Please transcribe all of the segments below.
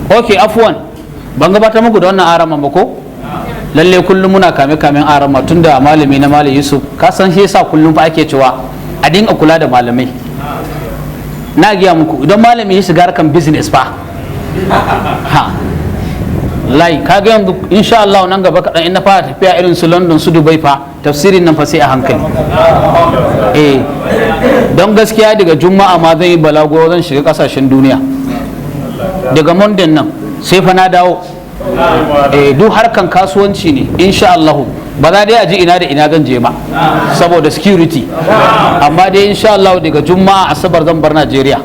ok afwan ban gabatar muku da wannan araman ba ko lalle kullum muna kame kamen arama tun da malami na malam Yusuf ka san shi yasa kullum fa ake cewa a dinga kula da malamai na giya muku idan malami ya shiga harkan business fa ha lai kaga yanzu insha Allah nan gaba kadan in na fara tafiya irin su London su Dubai fa tafsirin nan fa sai a hankali don gaskiya daga juma'a ma zan yi balago zan shiga kasashen duniya daga Monday nan sai fa na dawo duk harkan kasuwanci ne insha Allah ba za dai a ji ina da ina zan je ma saboda security amma dai insha Allah daga juma'a asabar zan bar Najeriya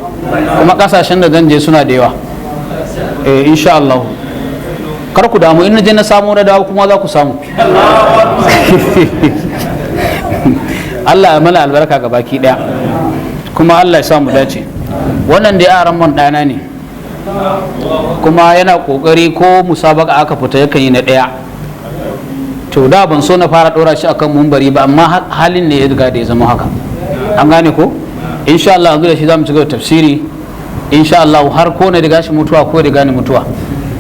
kuma kasashen da zan je suna da yawa insha Allah kar ku damu in na je na samu na dawo kuma za ku samu Allah ya mana albarka ga baki daya kuma Allah ya samu dace wannan da yaran man dana ne kuma yana kokari ko musabaka aka fita yakan yi na daya to da ban so na fara dora shi akan mumbari ba amma halin ne ya riga da ya zama haka an gane ko insha Allah yanzu da shi zamu ci gaba tafsiri insha Allah har ko na riga shi mutuwa ko riga ni mutuwa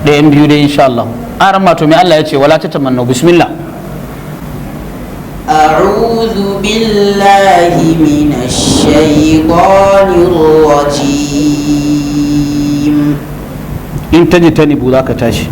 da yan biyu dai insha Allah aran ma to me Allah ya ce wala tatamannu bismillah أعوذ بالله من الشيطان الرجيم in tajtanibu zaka tashi